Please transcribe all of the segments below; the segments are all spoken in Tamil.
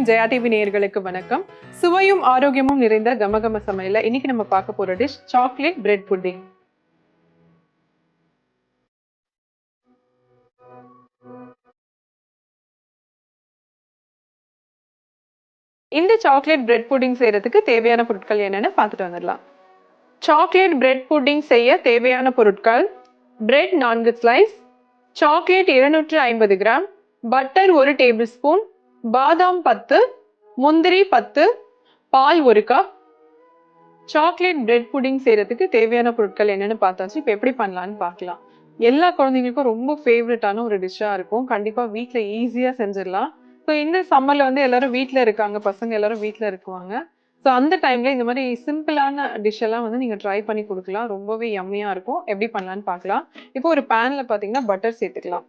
மார்னிங் ஜெயா டிவி நேயர்களுக்கு வணக்கம். சுவையும் ஆரோக்கியமும் நிறைந்த கமகம சமையல இன்னைக்கு நம்ம பார்க்க போற டிஷ் சாக்லேட் பிரெட் புட்டிங். இந்த சாக்லேட் பிரெட் புட்டிங் செய்யறதுக்கு தேவையான பொருட்கள் என்னன்னு பார்த்துட்டு வந்துடலாம். சாக்லேட் பிரெட் புட்டிங் செய்ய தேவையான பொருட்கள்: bread 4 slice, chocolate 250 gram, butter 1 table spoon, பாதாம் 10, முந்திரி 10, பால் 1 கப். சாக்லேட் பிரெட் புட்டிங் செய்யறதுக்கு தேவையான பொருட்கள் என்னன்னு பார்த்தாச்சு. இப்போ எப்படி பண்ணலான்னு பார்க்கலாம். எல்லா குழந்தைங்களுக்கும் ரொம்ப ஃபேவரட்டான ஒரு டிஷ்ஷா இருக்கும். கண்டிப்பா வீட்டில் ஈஸியா செஞ்சிடலாம். ஸோ இந்த சம்மர்ல வந்து எல்லாரும் வீட்டில் இருக்காங்க, பசங்க எல்லாரும் வீட்டில் இருக்குவாங்க. ஸோ அந்த டைம்ல இந்த மாதிரி சிம்பிளான டிஷ் எல்லாம் வந்து நீங்க ட்ரை பண்ணி கொடுக்கலாம். ரொம்பவே யம்மியா இருக்கும். எப்படி பண்ணலான்னு பார்க்கலாம். இப்போ ஒரு பேன்ல பாத்தீங்கன்னா பட்டர் சேர்த்துக்கலாம்.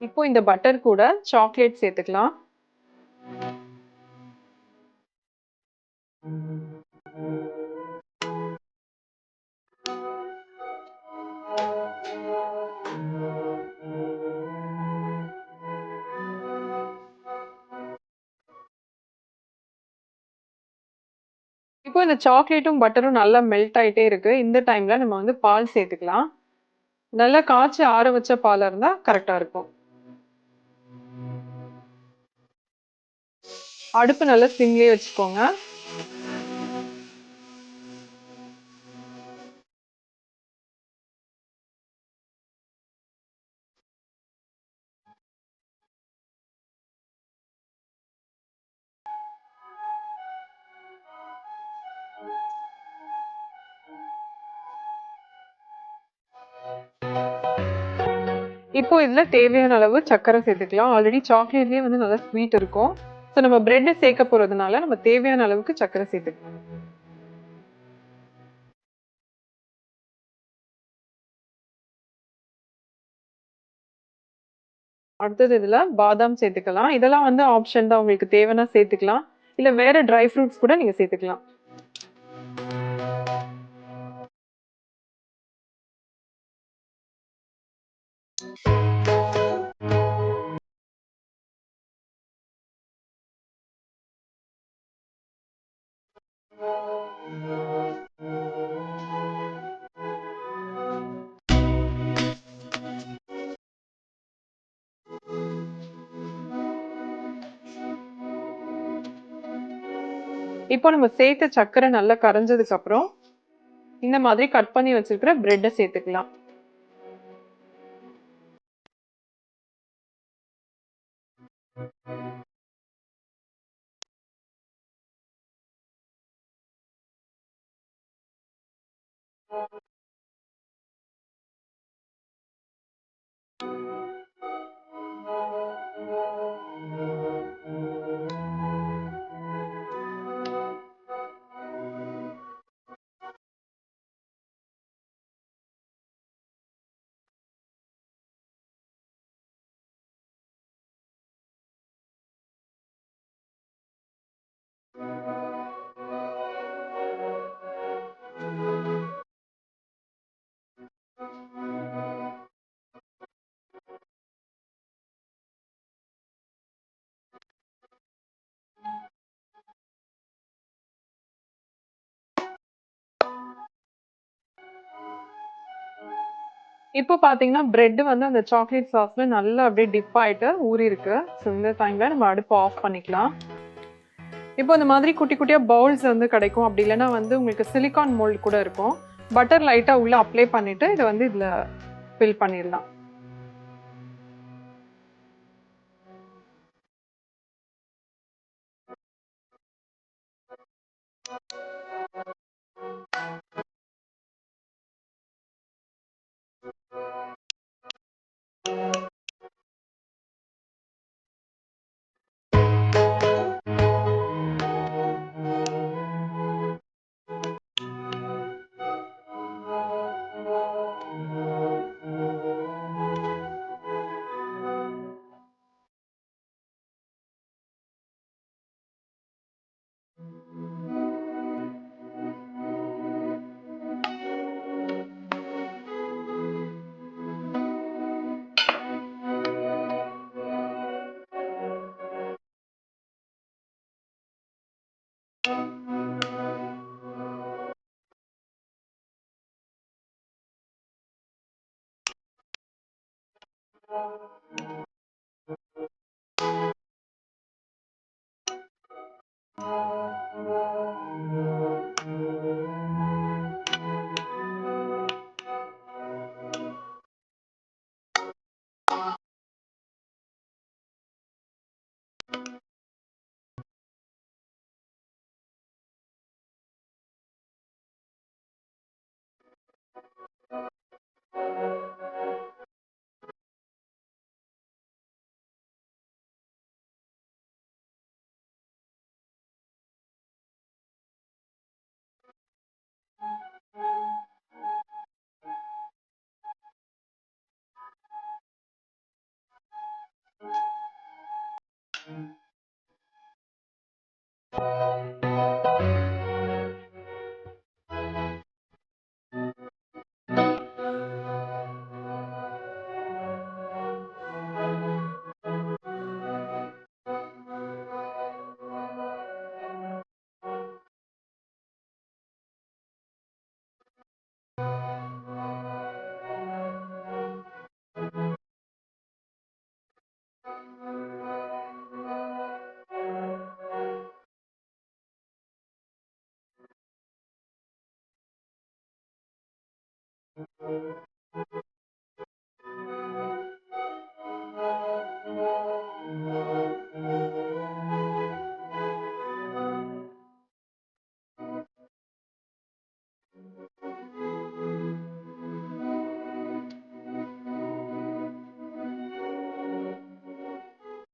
இப்போ இந்த பட்டர் கூட சாக்லேட் சேர்த்துக்கலாம். இப்போ இந்த சாக்லேட்டும் பட்டரும் நல்லா மெல்ட் ஆயிட்டே இருக்கு. இந்த டைம்ல நம்ம வந்து பால் சேர்த்துக்கலாம். நல்லா காய்ச்சி ஆற வச்ச பாலா இருந்தா கரெக்டா இருக்கும். அடுப்பு நல்லா சிம்லயே வச்சுக்கோங்க. இப்போ இதுல தேவையான அளவு சர்க்கரை சேர்த்துக்கலாம். ஆல்ரெடி சாக்லேட்லயே வந்து நல்லா ஸ்வீட் இருக்கும். ஸோ நம்ம பிரெட் சேர்க்க போறதுனால நம்ம தேவையான அளவுக்கு சர்க்கரை சேர்த்துக்கலாம். அடுத்தது இதுல பாதாம் சேர்த்துக்கலாம். இதெல்லாம் வந்து ஆப்ஷன் தான், உங்களுக்கு தேவைன்னா சேர்த்துக்கலாம். இல்ல வேற ட்ரை ஃப்ரூட்ஸ் கூட நீங்க சேர்த்துக்கலாம். இப்போ நம்ம சேர்த்த சர்க்கரை நல்லா கரைஞ்சதுக்கு அப்புறம் இந்த மாதிரி கட் பண்ணி வச்சிருக்கிற பிரெட்டை சேர்த்துக்கலாம். இப்போ பாத்தீங்கன்னா பிரெட் வந்து அந்த சாக்லேட் சாஸ்ல நல்லா அப்படியே டிப் ஆயிட்டு ஊறி இருக்கு. ஸோ இந்த டைம்ல நம்ம அடுப்பு ஆஃப் பண்ணிக்கலாம். இப்போ இந்த மாதிரி குட்டி குட்டியா பவுல்ஸ் வந்து கிடைக்கும். அப்படி இல்லைன்னா வந்து உங்களுக்கு சிலிக்கான் மோல்டு கூட இருக்கும். பட்டர் லைட்டா உள்ள அப்ளை பண்ணிட்டு இதை வந்து இதுல ஃபில் பண்ணிடலாம்.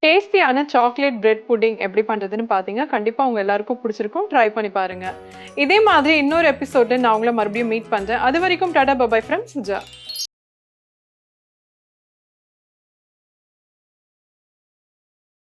டேஸ்டியான சாக்லேட் பிரெட் புட்டிங் எப்படி பண்றதுன்னு பாத்தீங்க. கண்டிப்பா உங்க எல்லாருக்கும் பிடிச்சிருக்கும். ட்ரை பண்ணி பாருங்க. இதே மாதிரி இன்னொரு எபிசோட்ல நான் உங்களை மறுபடியும் மீட் பண்றேன். அது வரைக்கும் டாடா பை ஃப்ரம் சுஜா.